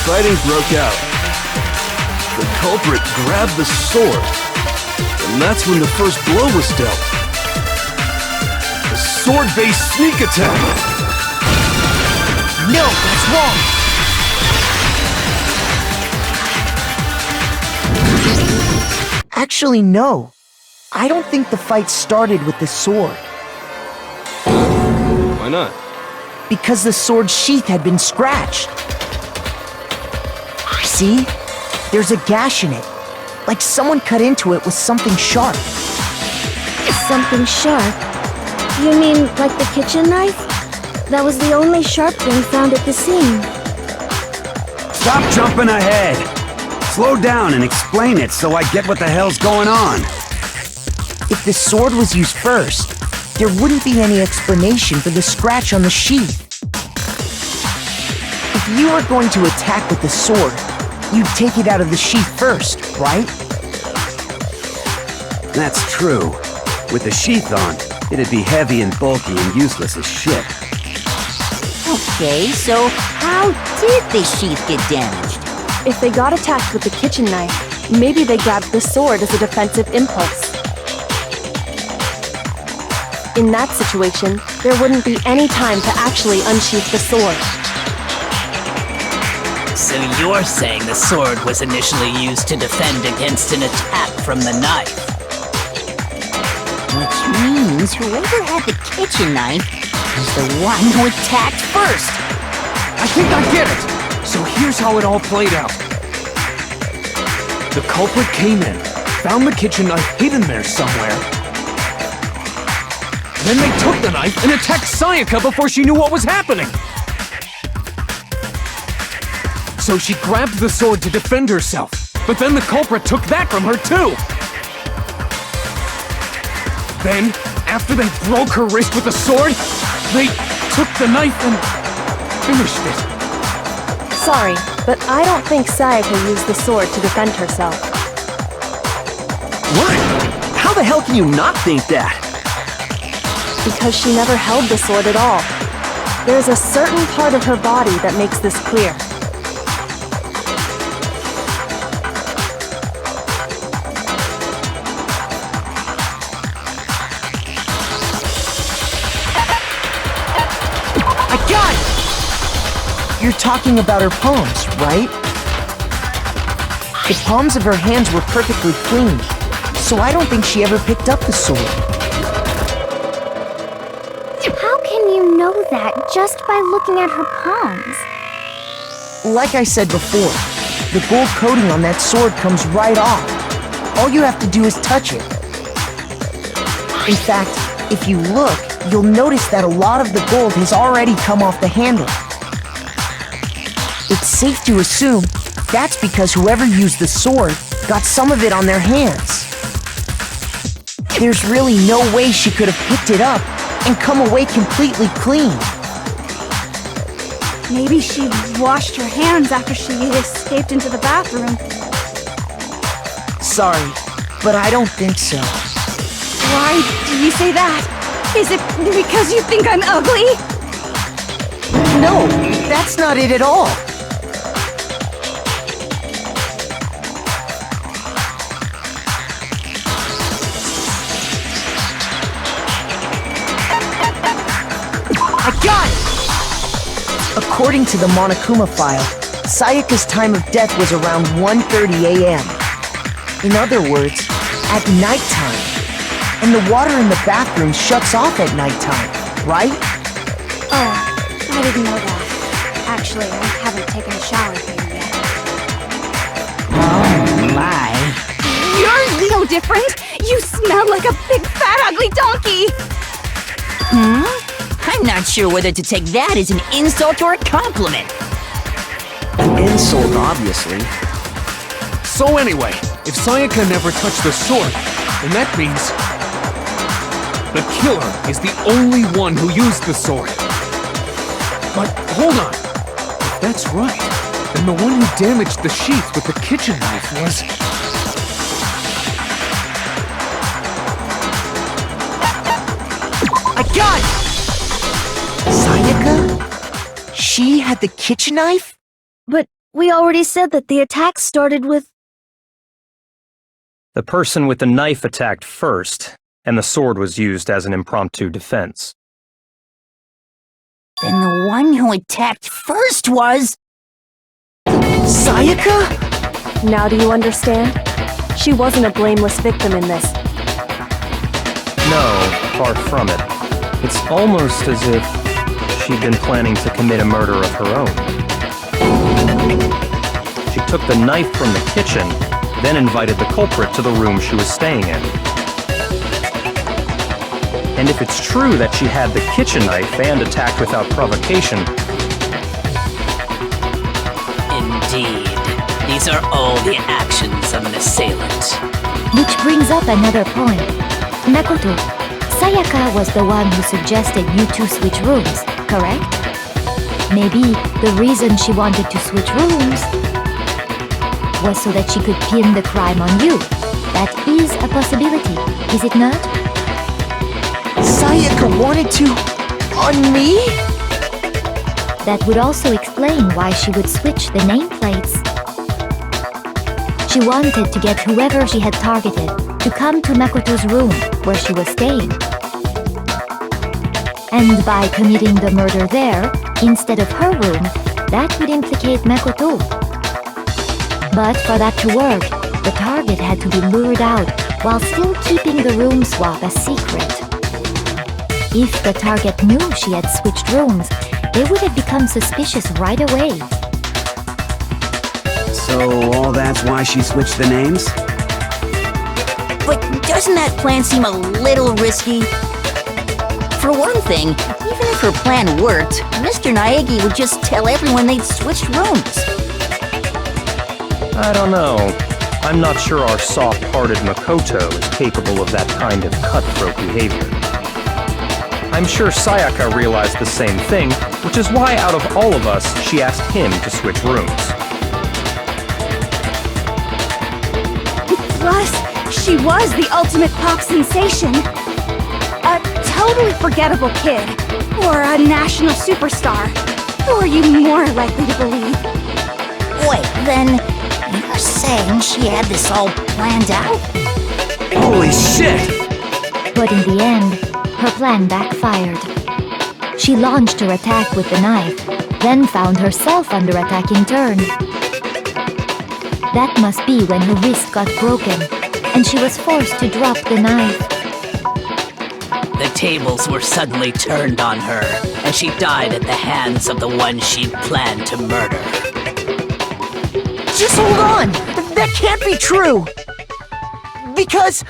fighting broke out. The culprit grabbed the sword, and that's when the first blow was dealt. A sword-based sneak attack! No, that's wrong! Actually, no. I don't think the fight started with the sword. Why not? Because the sword's sheath had been scratched. See? There's a gash in it. Like someone cut into it with something sharp. Something sharp? You mean like the kitchen knife? That was the only sharp thing found at the scene. Stop jumping ahead! Slow down and explain it so I get what the hell's going on. If the sword was used first, there wouldn't be any explanation for the scratch on the sheath. If you were going to attack with the sword, you'd take it out of the sheath first, right? That's true. With the sheath on, it'd be heavy and bulky and useless as shit. Okay, so how did the sheath get damaged? If they got attacked with the kitchen knife, maybe they grabbed the sword as a defensive impulse. In that situation, there wouldn't be any time to actually unsheath the sword. So you're saying the sword was initially used to defend against an attack from the knife? Which means whoever had the kitchen knife was the one who attacked first. I think I get it! So here's how it all played out. The culprit came in, found the kitchen knife hidden there somewhere. Then they took the knife and attacked Sayaka before she knew what was happening. So she grabbed the sword to defend herself, but then the culprit took that from her too. Then, after they broke her wrist with the sword, they took the knife and finished it. Sorry, but I don't think Sayaka used the sword to defend herself. What? How the hell can you not think that? Because she never held the sword at all. There's a certain part of her body that makes this clear. You're talking about her palms, right? The palms of her hands were perfectly clean, so I don't think she ever picked up the sword. How can you know that just by looking at her palms? Like I said before, the gold coating on that sword comes right off. All you have to do is touch it. In fact, if you look, you'll notice that a lot of the gold has already come off the handle. It's safe to assume that's because whoever used the sword got some of it on their hands. There's really no way she could have picked it up and come away completely clean. Maybe she washed her hands after she escaped into the bathroom. Sorry, but I don't think so. Why do you say that? Is it because you think I'm ugly? No, that's not it at all. I got it! According to the Monokuma file, Sayaka's time of death was around 1:30 a.m. In other words, at nighttime. And the water in the bathroom shuts off at nighttime, right? Oh, I didn't know that. Actually, I haven't taken a shower here yet. Oh my. You're no different! You smell like a big fat ugly donkey! I'm not sure whether to take that as an insult or a compliment. An insult, obviously. So anyway, if Sayaka never touched the sword, then that means the killer is the only one who used the sword. But hold on. If that's right, then the one who damaged the sheath with the kitchen knife was... I got it! Sayaka? She had the kitchen knife? But We already said that the attack started with... The person with the knife attacked first, and the sword was used as an impromptu defense. Then the one who attacked first was... Sayaka? Now do you understand? She wasn't a blameless victim in this. No, far from it. It's almost as if she'd been planning to commit a murder of her own. She took the knife from the kitchen, then invited the culprit to the room she was staying in. And if it's true that she had the kitchen knife and attacked without provocation... Indeed. These are all the actions of an assailant. Which brings up another point. Makoto, Sayaka was the one who suggested you two switch rooms, correct? Maybe the reason she wanted to switch rooms was so that she could pin the crime on you. That is a possibility, is it not? Sayaka wanted to... on me? That would also explain why she would switch the nameplates. She wanted to get whoever she had targeted to come to Makoto's room where she was staying. And by committing the murder there, instead of her room, that would implicate Makoto. But for that to work, the target had to be lured out while still keeping the room swap a secret. If the target knew she had switched rooms, they would have become suspicious right away. So all that's why she switched the names? But doesn't that plan seem a little risky? For one thing, even if her plan worked, Mr. Naegi would just tell everyone they'd switched rooms. I don't know. I'm not sure our soft-hearted Makoto is capable of that kind of cutthroat behavior. I'm sure Sayaka realized the same thing, which is why out of all of us, she asked him to switch rooms. Plus, she was the ultimate pop sensation. A totally forgettable kid. Or a national superstar. Who are you more likely to believe? Wait, then you're saying she had this all planned out? Holy shit! But in the end, her plan backfired. She launched her attack with the knife, then found herself under attack in turn. That must be when her wrist got broken, and she was forced to drop the knife. The tables were suddenly turned on her, and she died at the hands of the one she'd planned to murder. Just hold on! That can't be true! Because...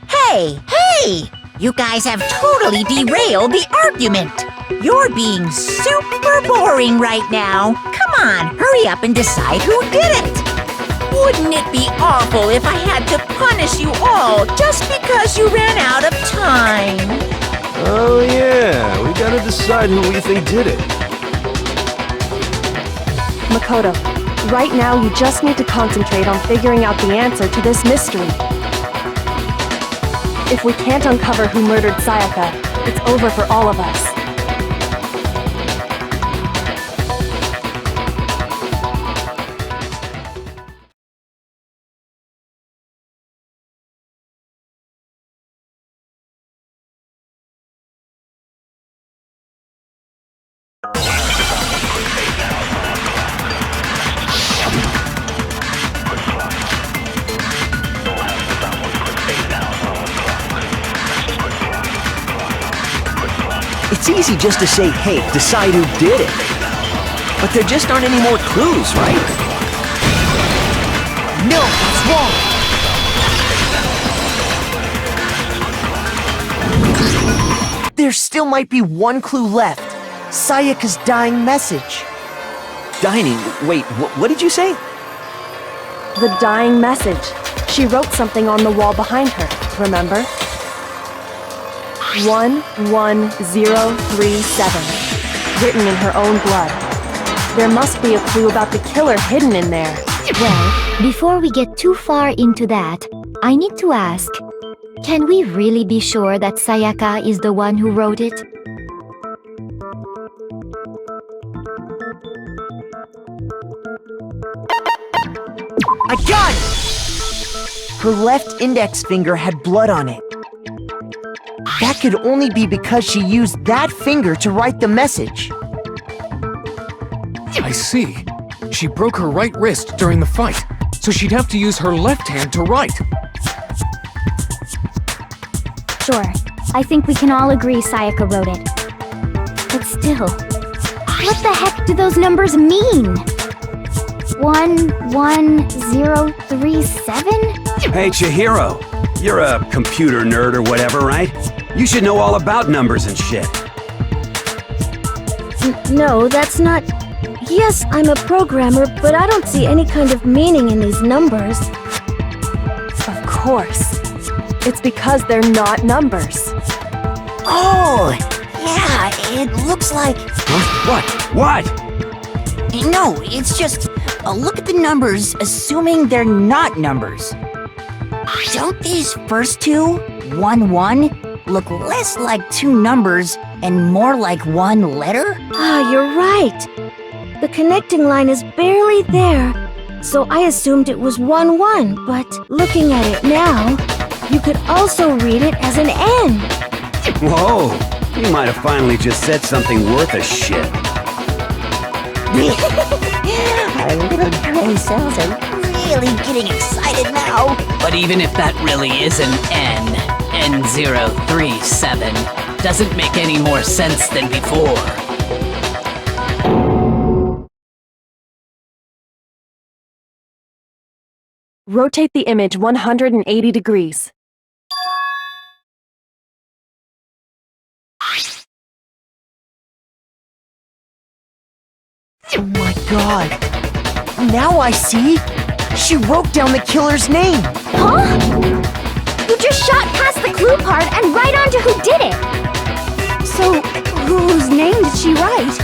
Hey! You guys have totally derailed the argument! You're being super boring right now! Come on, hurry up and decide who did it! Wouldn't it be awful if I had to punish you all just because you ran out of time? Oh yeah, we gotta decide who we think did it. Makoto, right now you just need to concentrate on figuring out the answer to this mystery. If we can't uncover who murdered Sayaka, it's over for all of us. It's easy just to say, hey, decide who did it. But there just aren't any more clues, right? No, that's wrong! There still might be one clue left. Sayaka's dying message. Dying? Wait, what did you say? The dying message. She wrote something on the wall behind her, remember? 11037. Written in her own blood. There must be a clue about the killer hidden in there. Well, before we get too far into that, I need to ask, can we really be sure that Sayaka is the one who wrote it? I got it! Her left index finger had blood on it. That could only be because she used that finger to write the message. I see. She broke her right wrist during the fight, so she'd have to use her left hand to write. Sure, I think we can all agree Sayaka wrote it. But still, what the heck do those numbers mean? 11037? Hey, Chihiro. You're a computer nerd or whatever, right? You should know all about numbers and shit. No, that's not... Yes, I'm a programmer, but I don't see any kind of meaning in these numbers. Of course. It's because they're not numbers. Oh, yeah, it looks like... Huh? What? No, it's just a look at the numbers, assuming they're not numbers. Don't these first two, 1-1, look less like two numbers and more like one letter? Ah, you're right. The connecting line is barely there, so I assumed it was 1-1, but looking at it now, you could also read it as an N. Whoa, you might have finally just said something worth a shit. Our little gray cells are really getting excited now. But even if that really is an N037, doesn't make any more sense than before. Rotate the image 180 degrees. Oh my god. Now I see. She wrote down the killer's name. Huh? You just shot past the clue part and right on to who did it. So, whose name did she write?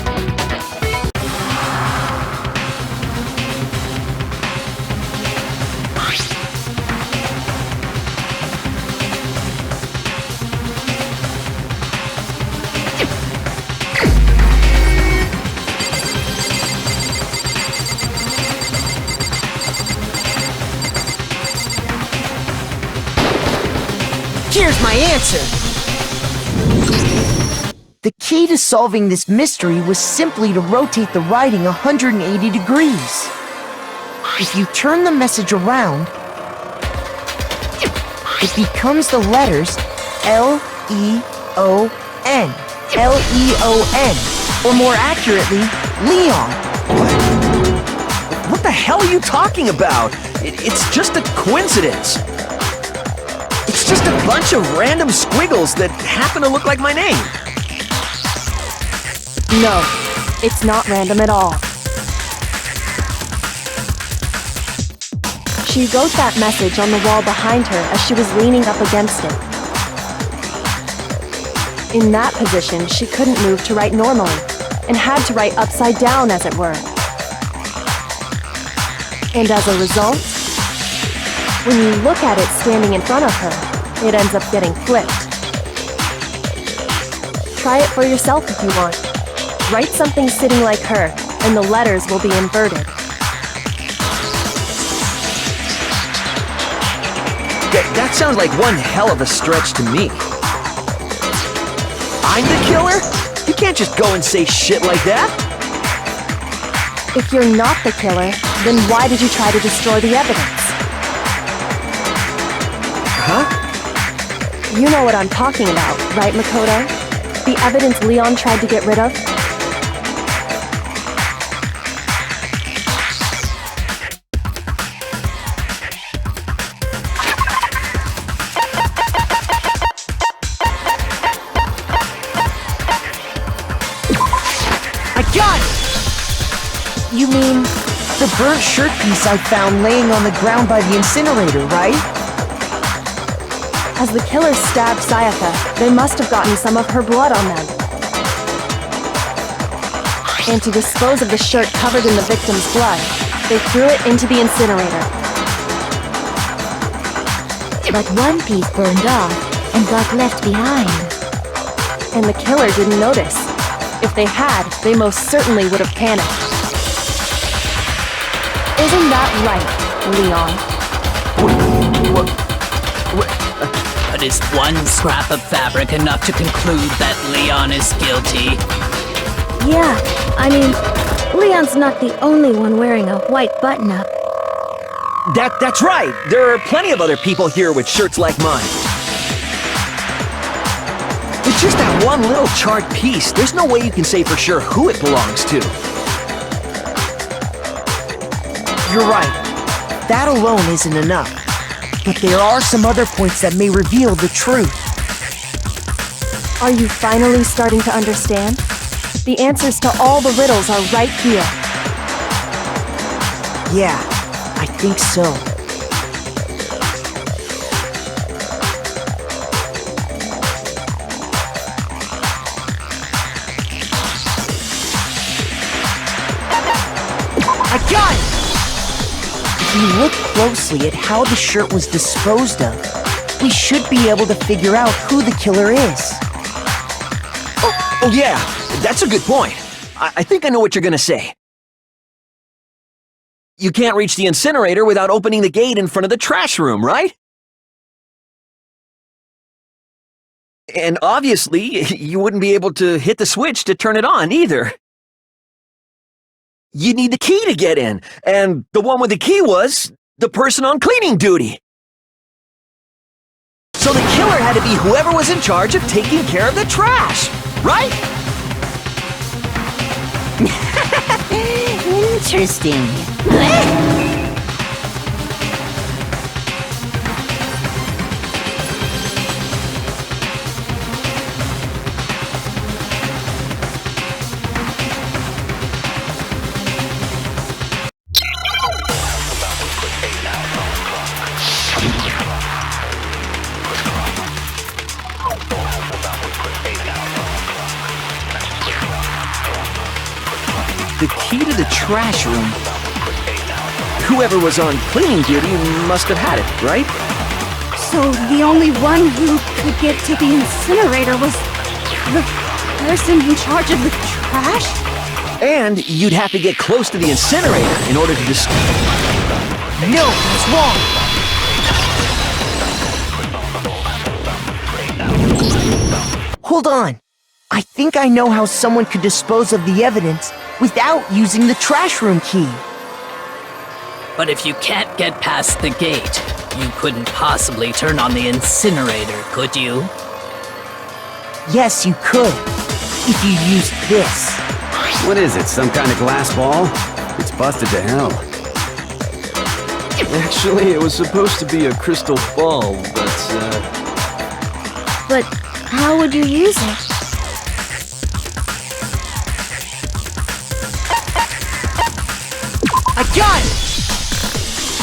Here's my answer. The key to solving this mystery was simply to rotate the writing 180 degrees. If you turn the message around, it becomes the letters L-E-O-N. L-E-O-N. Or more accurately, Leon. What the hell are you talking about? It's just a coincidence. It's just a bunch of random squiggles that happen to look like my name. No, it's not random at all. She wrote that message on the wall behind her as she was leaning up against it. In that position, she couldn't move to write normally, and had to write upside down, as it were. And as a result, when you look at it standing in front of her, it ends up getting flipped. Try it for yourself if you want. Write something sitting like her, and the letters will be inverted. That sounds like one hell of a stretch to me. I'm the killer? You can't just go and say shit like that. If you're not the killer, then why did you try to destroy the evidence? Huh? You know what I'm talking about, right, Makoto? The evidence Leon tried to get rid of? I got it! You mean the burnt shirt piece I found laying on the ground by the incinerator, right? As the killers stabbed Sayaka, they must have gotten some of her blood on them. And to dispose of the shirt covered in the victim's blood, they threw it into the incinerator. But one piece burned off and got left behind. And the killer didn't notice. If they had, they most certainly would have panicked. Isn't that right, Leon. But is one scrap of fabric enough to conclude that Leon is guilty? Yeah, I mean, Leon's not the only one wearing a white button-up. That's right! There are plenty of other people here with shirts like mine. With just that one little chart piece, there's no way you can say for sure who it belongs to. You're right. That alone isn't enough. But there are some other points that may reveal the truth. Are you finally starting to understand? The answers to all the riddles are right here. Yeah, I think so. I got it! If we look closely at how the shirt was disposed of, we should be able to figure out who the killer is. Oh yeah, that's a good point. I think I know what you're gonna say. You can't reach the incinerator without opening the gate in front of the trash room, right? And obviously, you wouldn't be able to hit the switch to turn it on either. You need the key to get in, and the one with the key was the person on cleaning duty. So the killer had to be whoever was in charge of taking care of the trash, right? Interesting. The key to the trash room. Whoever was on cleaning duty must have had it, right? So the only one who could get to the incinerator was the person in charge of the trash? And you'd have to get close to the incinerator in order to No, it's wrong! Hold on. I think I know how someone could dispose of the evidence without using the trash room key. But if you can't get past the gate, you couldn't possibly turn on the incinerator, could you? Yes, you could. If you used this. What is it, some kind of glass ball? It's busted to hell. Actually, it was supposed to be a crystal ball, But how would you use it? I got it!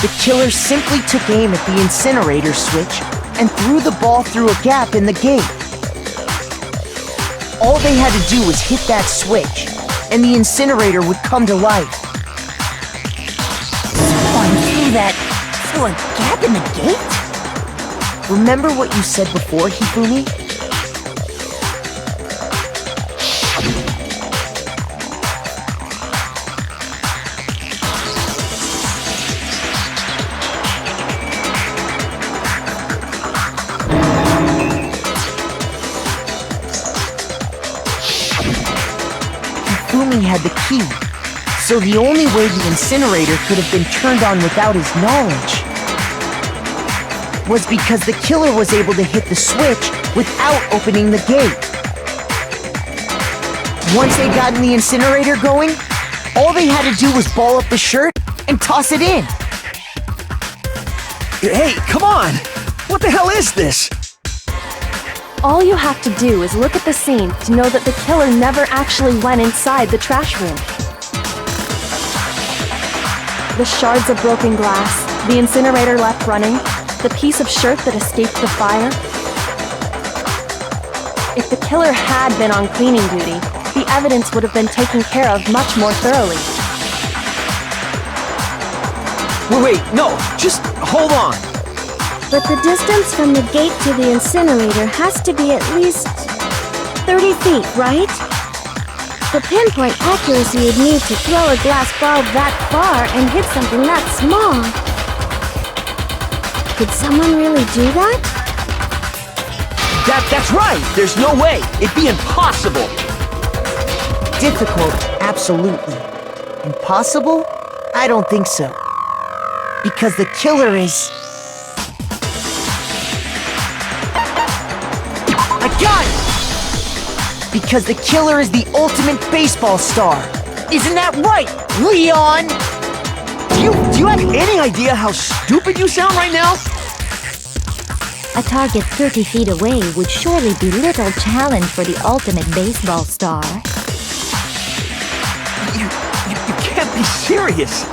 The killer simply took aim at the incinerator switch and threw the ball through a gap in the gate. All they had to do was hit that switch, and the incinerator would come to life. Someone threw a gap in the gate? Remember what you said before, Hifumi? Hifumi had the key, so the only way the incinerator could have been turned on without his knowledge was because the killer was able to hit the switch without opening the gate. Once they got the incinerator going, all they had to do was ball up the shirt and toss it in. Hey, come on! What the hell is this? All you have to do is look at the scene to know that the killer never actually went inside the trash room. The shards of broken glass, the incinerator left running, the piece of shirt that escaped the fire. If the killer had been on cleaning duty, the evidence would have been taken care of much more thoroughly. Wait, no, just hold on. But the distance from the gate to the incinerator has to be at least 30 feet, right? For pinpoint accuracy, you'd need to throw a glass ball that far and hit something that small. Could someone really do that? That's right! There's no way! It'd be impossible! Difficult, absolutely. Impossible? I don't think so. Because the killer is... I got it! Because the killer is the ultimate baseball star. Isn't that right, Leon? Do you have any idea how stupid you sound right now? A target 30 feet away would surely be little challenge for the ultimate baseball star. You can't be serious.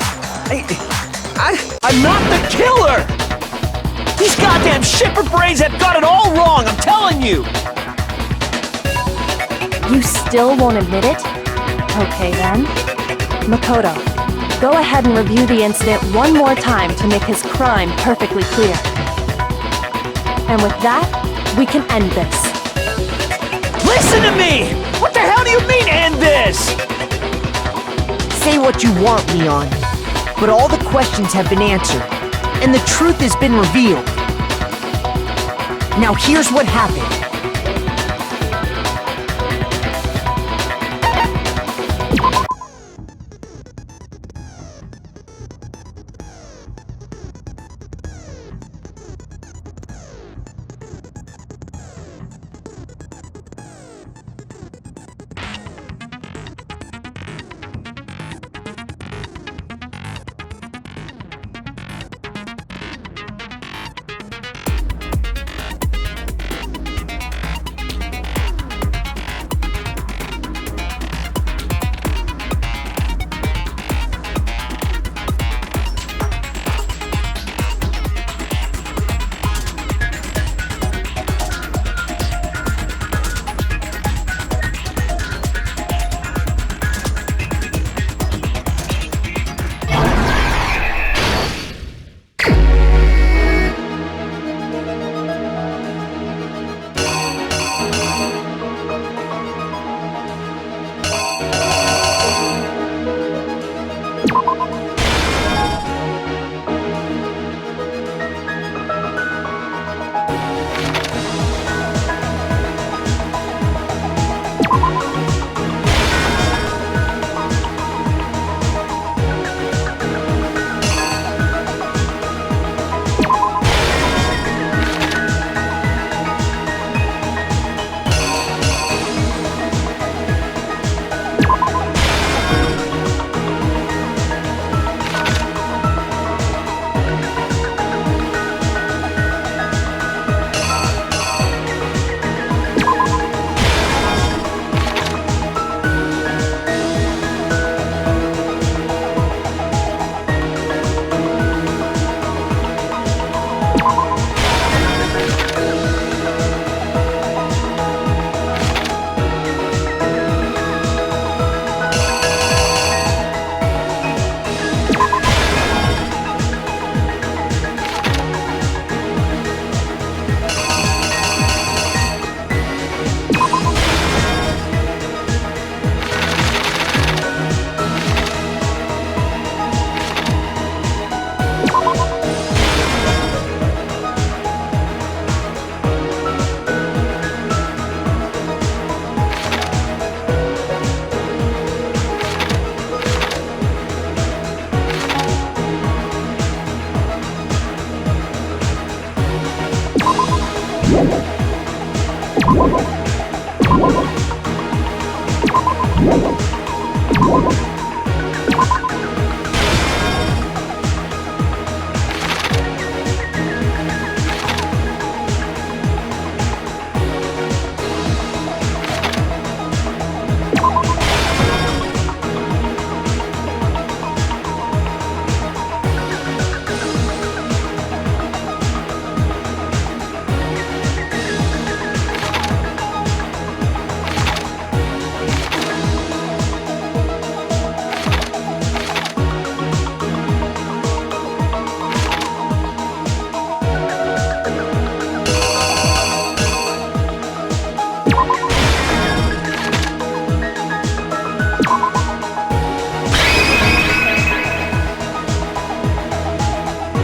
I'm not the killer! These goddamn shipper brains have got it all wrong, I'm telling you! You still won't admit it? Okay then. Makoto, go ahead and review the incident one more time to make his crime perfectly clear. And with that, we can end this. Listen to me! What the hell do you mean, end this? Say what you want, Leon. But all the questions have been answered, and the truth has been revealed. Now here's what happened.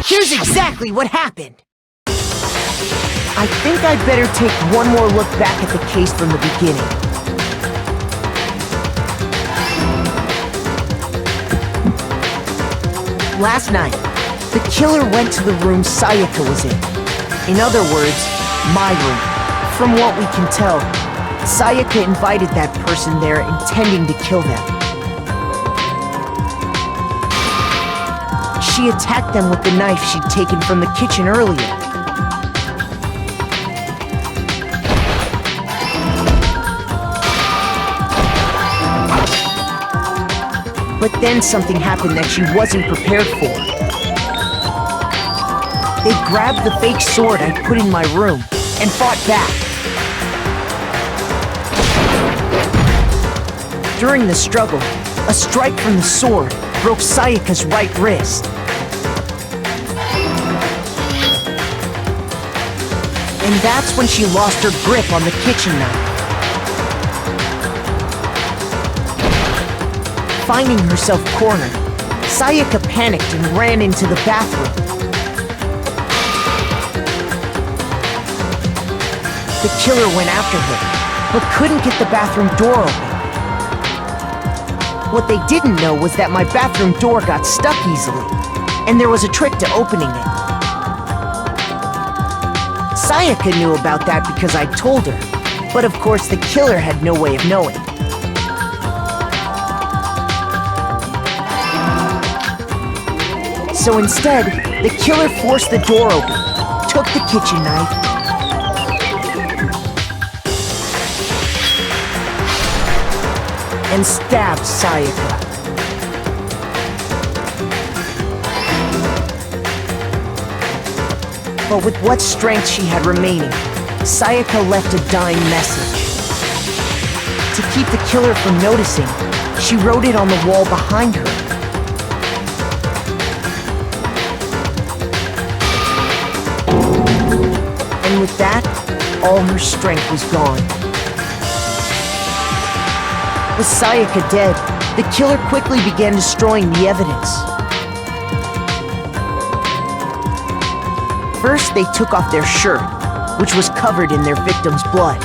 Here's exactly what happened. I think I'd better take one more look back at the case from the beginning. Last night, the killer went to the room Sayaka was in. In other words, my room. From what we can tell, Sayaka invited that person there intending to kill them. She attacked them with the knife she'd taken from the kitchen earlier. But then something happened that she wasn't prepared for. They grabbed the fake sword I'd put in my room and fought back. During the struggle, a strike from the sword broke Sayaka's right wrist. And that's when she lost her grip on the kitchen knife. Finding herself cornered, Sayaka panicked and ran into the bathroom. The killer went after her, but couldn't get the bathroom door open. What they didn't know was that my bathroom door got stuck easily, and there was a trick to opening it. Sayaka knew about that because I told her, but of course the killer had no way of knowing. So instead, the killer forced the door open, took the kitchen knife, and stabbed Sayaka. But with what strength she had remaining, Sayaka left a dying message. To keep the killer from noticing, she wrote it on the wall behind her. And with that, all her strength was gone. With Sayaka dead, the killer quickly began destroying the evidence. First, they took off their shirt, which was covered in their victim's blood.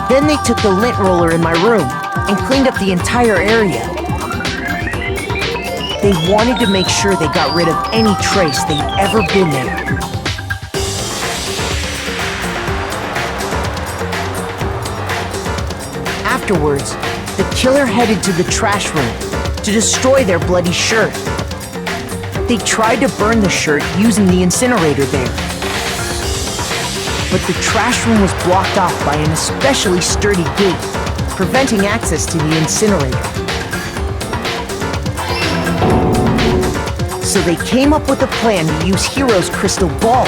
Then they took the lint roller in my room and cleaned up the entire area. They wanted to make sure they got rid of any trace they'd ever been there. Afterwards, the killer headed to the trash room to destroy their bloody shirt. They tried to burn the shirt using the incinerator there. But the trash room was blocked off by an especially sturdy gate, preventing access to the incinerator. So they came up with a plan to use Hiro's crystal ball,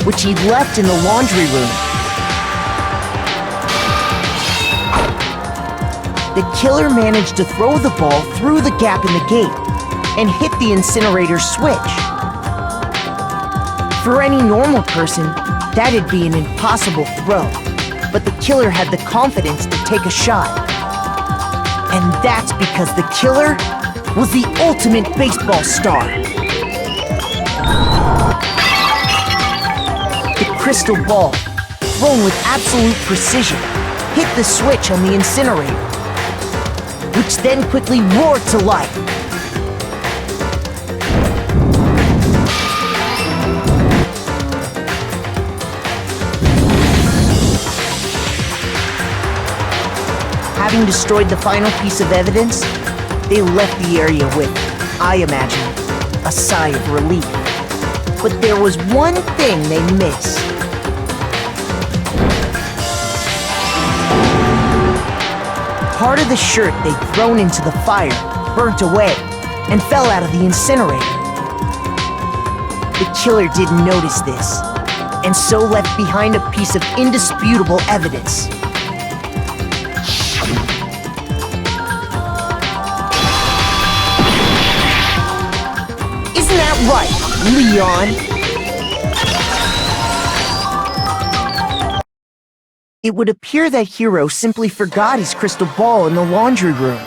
which he'd left in the laundry room. The killer managed to throw the ball through the gap in the gate and hit the incinerator switch. For any normal person, that'd be an impossible throw, but the killer had the confidence to take a shot. And that's because the killer was the ultimate baseball star. The crystal ball, thrown with absolute precision, hit the switch on the incinerator, which then quickly roared to life. Having destroyed the final piece of evidence, they left the area with, I imagine, a sigh of relief. But there was one thing they missed. Part of the shirt they'd thrown into the fire burnt away and fell out of the incinerator. The killer didn't notice this, and so left behind a piece of indisputable evidence. Isn't that right, Leon? It would appear that Hiro simply forgot his crystal ball in the laundry room.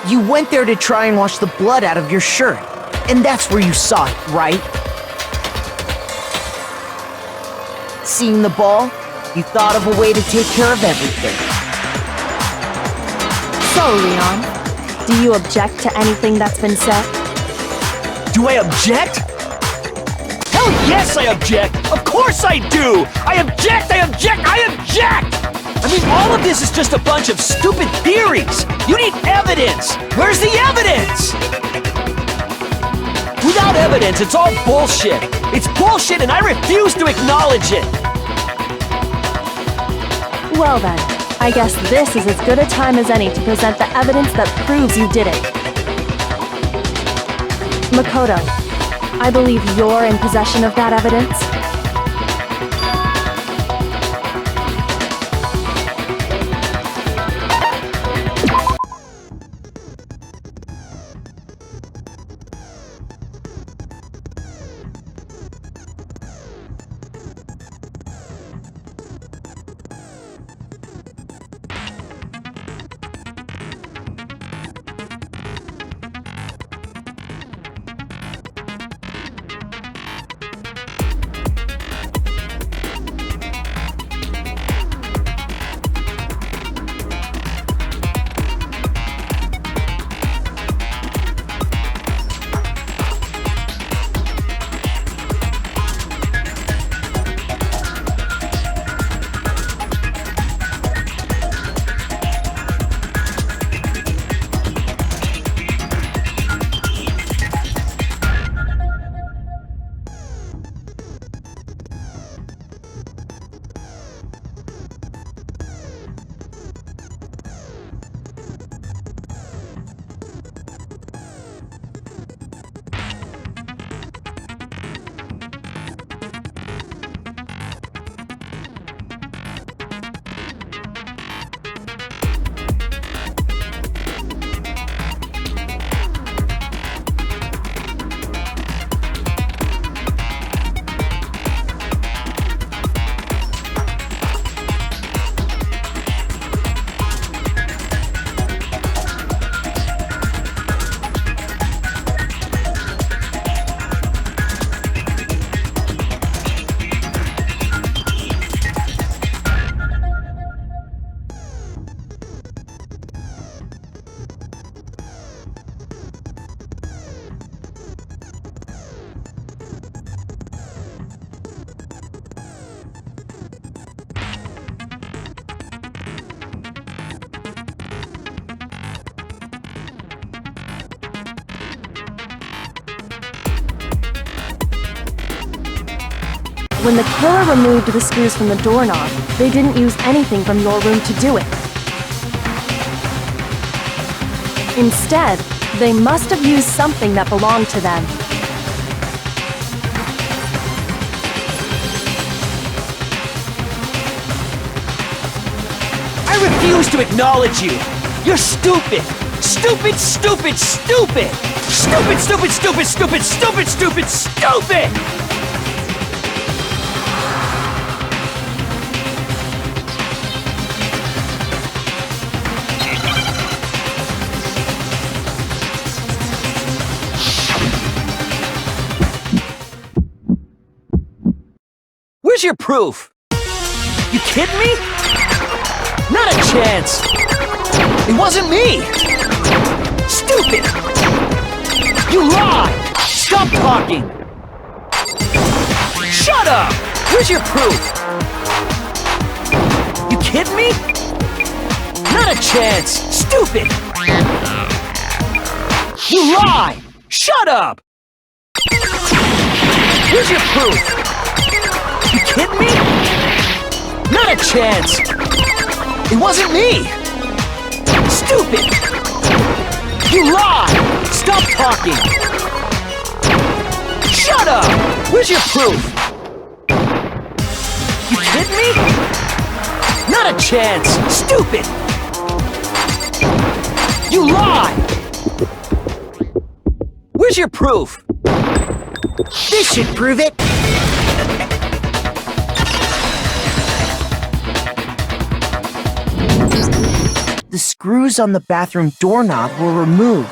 You went there to try and wash the blood out of your shirt. And that's where you saw it, right? Seeing the ball, you thought of a way to take care of everything. So, Leon, do you object to anything that's been said? Do I object? Hell yes, I object! Of course I do! I object! I object! I object! I mean, all of this is just a bunch of stupid theories! You need evidence! Where's the evidence? Without evidence, it's all bullshit! It's bullshit and I refuse to acknowledge it! Well then, I guess this is as good a time as any to present the evidence that proves you did it. Makoto, I believe you're in possession of that evidence. When the killer removed the screws from the doorknob, they didn't use anything from your room to do it. Instead, they must have used something that belonged to them. I refuse to acknowledge you! You're stupid! Stupid, stupid, stupid! Stupid, stupid, stupid, stupid, stupid, stupid, stupid! Where's your proof? You kidding me? Not a chance! It wasn't me! Stupid! You lie! Stop talking! Shut up! Where's your proof? You kidding me? Not a chance! Stupid! You lie! Shut up! Where's your proof? You kidding me? Not a chance! It wasn't me! Stupid! You lie! Stop talking! Shut up! Where's your proof? You kidding me? Not a chance! Stupid! You lie! Where's your proof? This should prove it. The the screws on the bathroom doorknob were removed.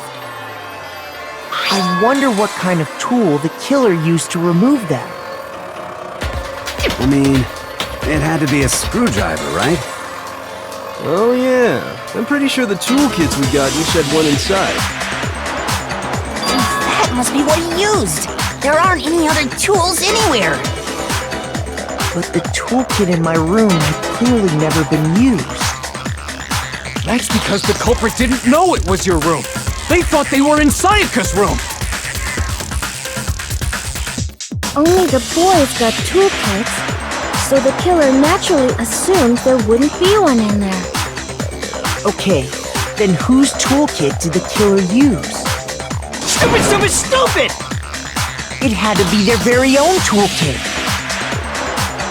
I wonder what kind of tool the killer used to remove them. I mean, it had to be a screwdriver, right? Oh yeah, I'm pretty sure the toolkits we got each had one inside. That must be what he used. There aren't any other tools anywhere. But the toolkit in my room had clearly never been used. That's because the culprit didn't know it was your room. They thought they were in Sayaka's room. Only the boys got toolkits, so the killer naturally assumed there wouldn't be one in there. Okay, then whose toolkit did the killer use? Stupid, stupid, stupid! It had to be their very own toolkit.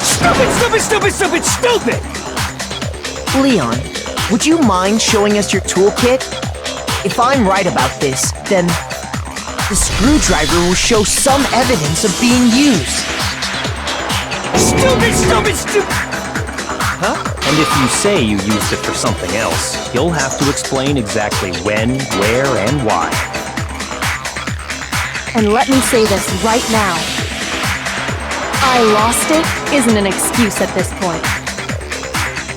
Stupid, stupid, stupid, stupid, stupid! Leon, would you mind showing us your toolkit? If I'm right about this, then the screwdriver will show some evidence of being used. Stupid, stupid, stupid! Huh? And if you say you used it for something else, you'll have to explain exactly when, where, and why. And let me say this right now. I lost it isn't an excuse at this point.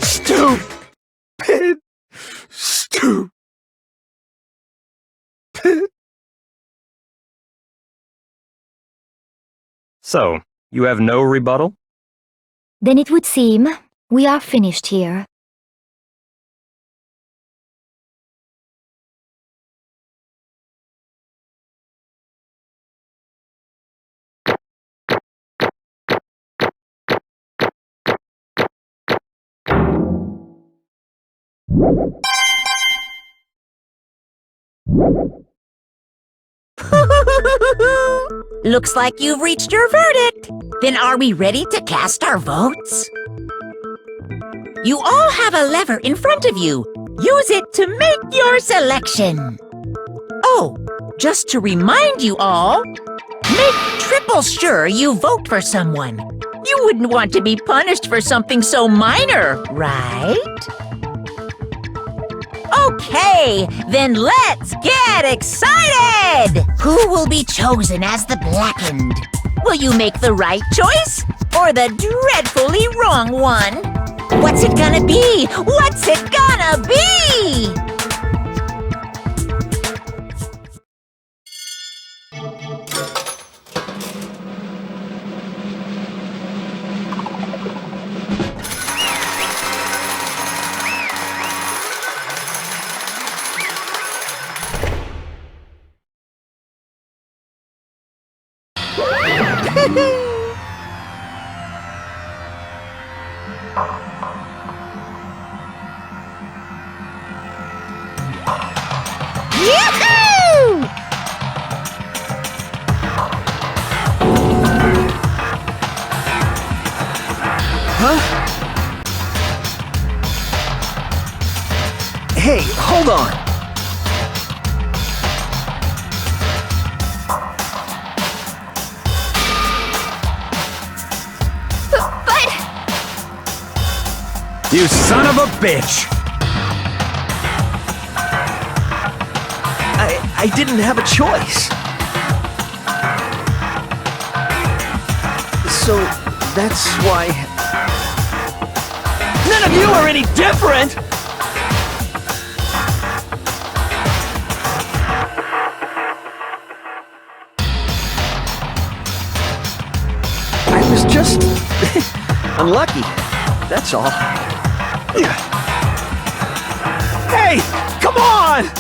Stupid! Stupid! So, you have no rebuttal? Then it would seem we are finished here. Looks like you've reached your verdict. Then are we ready to cast our votes? You all have a lever in front of you. Use it to make your selection. Oh, just to remind you all, make triple sure you vote for someone. You wouldn't want to be punished for something so minor, right? Okay, then let's get excited! Who will be chosen as the blackened? Will you make the right choice or the dreadfully wrong one? What's it gonna be? What's it gonna be? Yahoo! Huh? Hey, hold on! But... You son of a bitch! I didn't have a choice. So, that's why... None of you are any different! I was just... unlucky. That's all. Hey! Come on!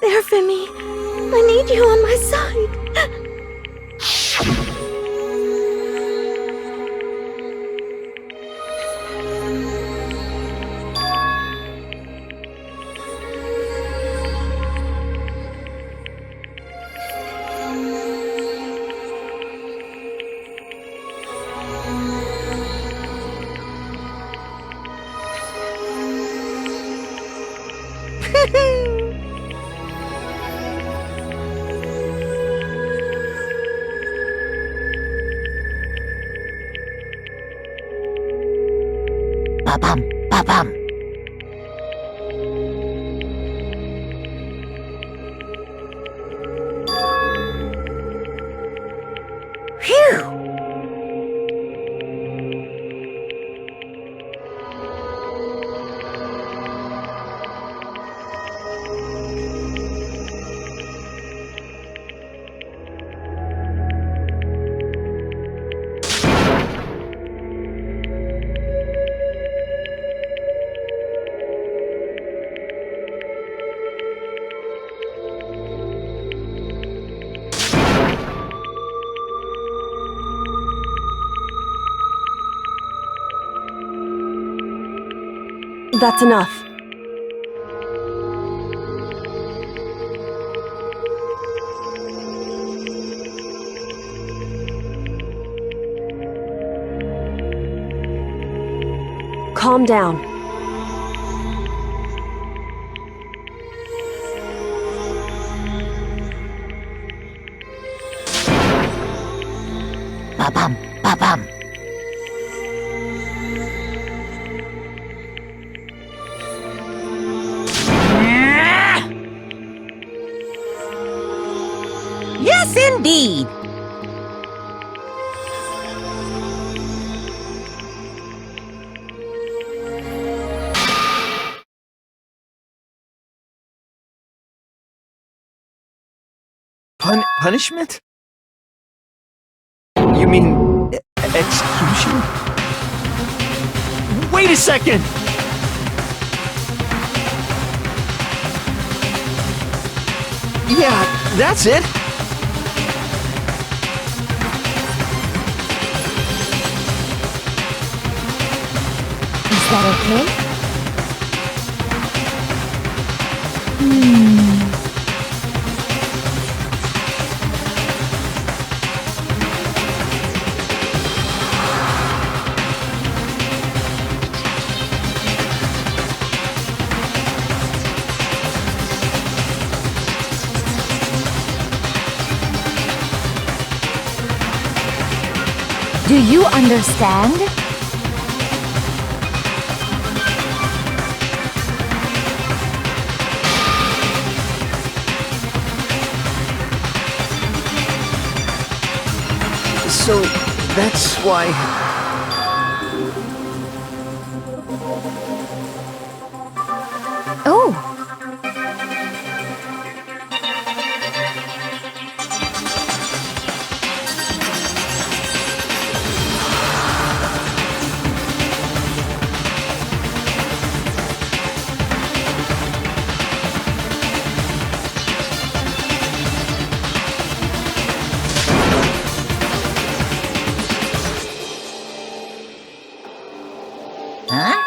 there for me. I need you on my side. Ba-bum, ba-bum. Phew! That's enough. Calm down. Ba-bum, ba-bum. Yes, indeed. Punishment? You mean execution? Wait a second! Yeah, that's it. Is that okay? Do you understand? So, that's why... Oh! Huh?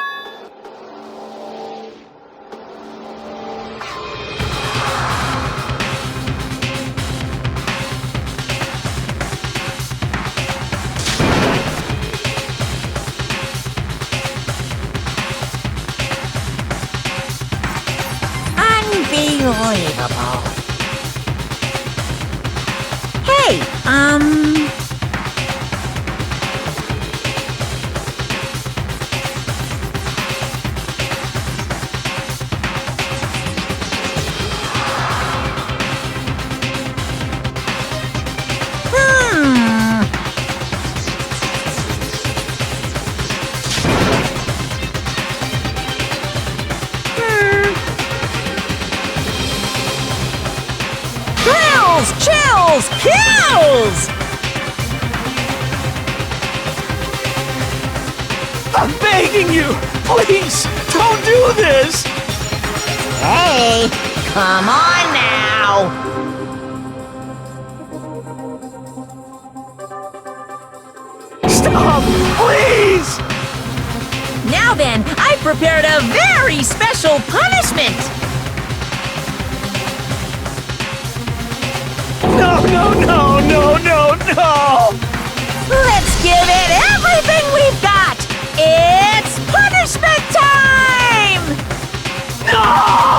Unbelievable. Hey, Chills! Kills! I'm begging you! Please, don't do this! Hey, Come on now! Stop! Please! Now then, I've prepared a very special punishment! No, no, no, no, no, no! Let's give it everything we've got! It's punishment time! No!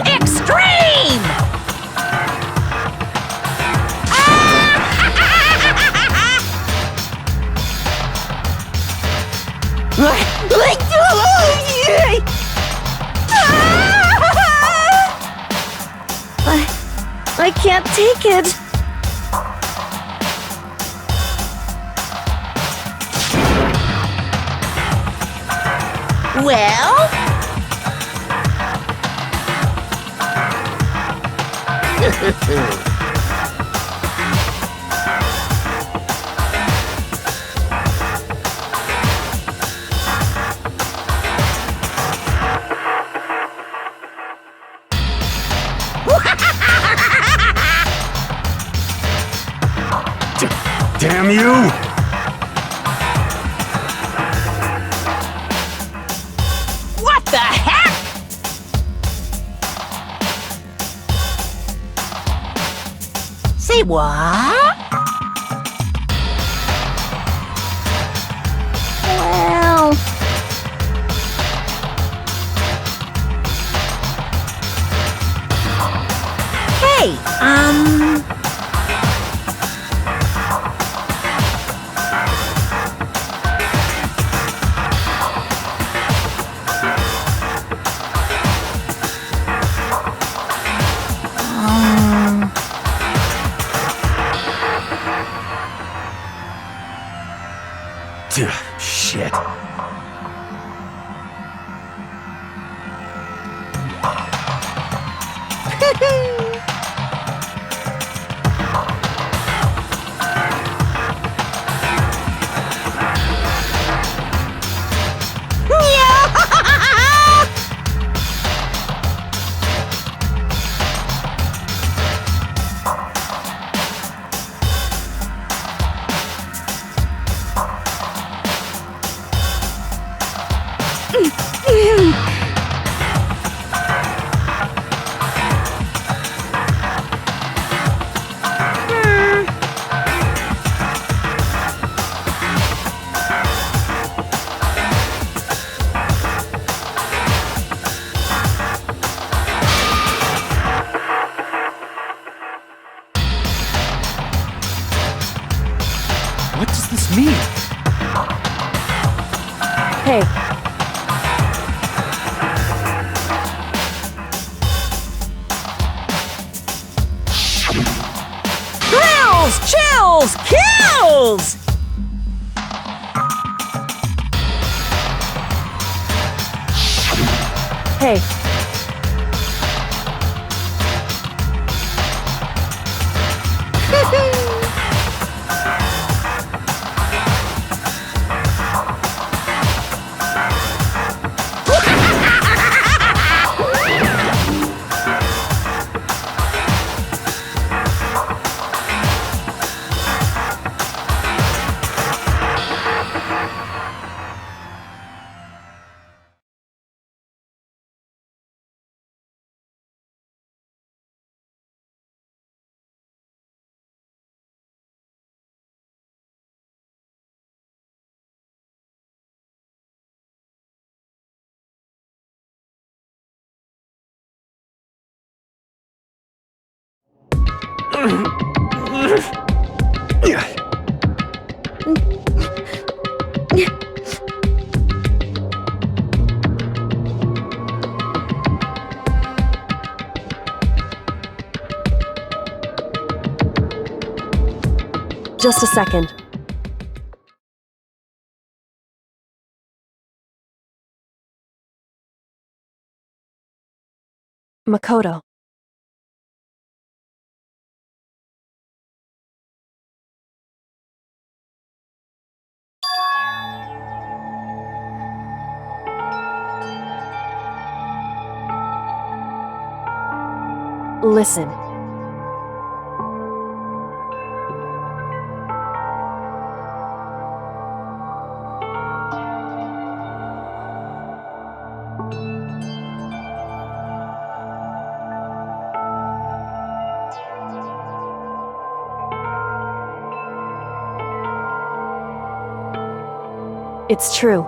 Extreme! I can't take it. Well? Damn you! What the heck? Say what? Well, Hey, Shit. What does this mean? Hey, Thrills, chills, kills! hey. Just a second. Makoto. Listen. It's true.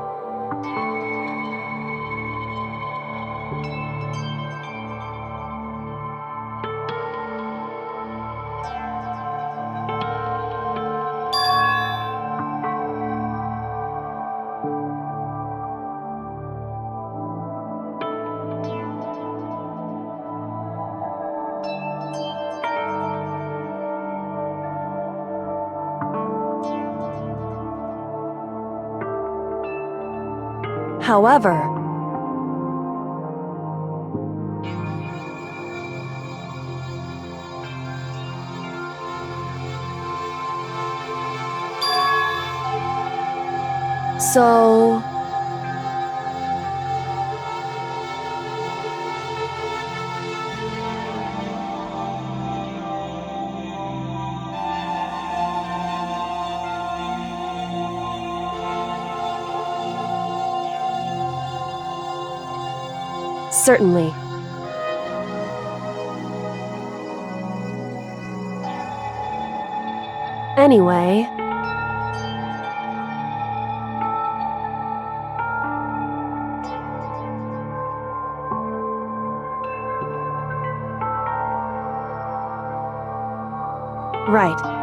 However, so certainly. Anyway, right.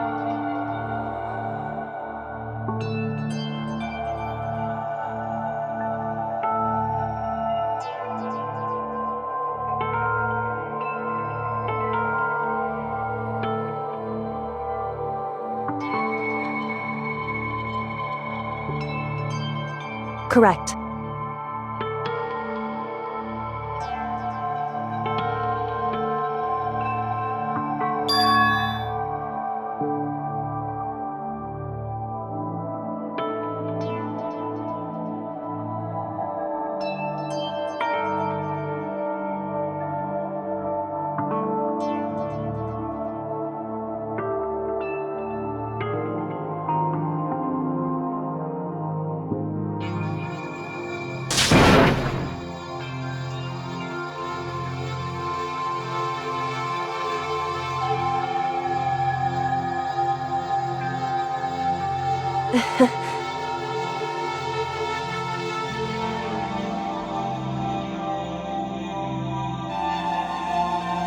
Correct.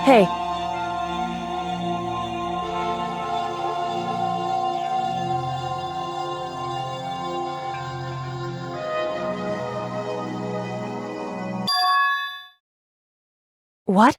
Hey. What?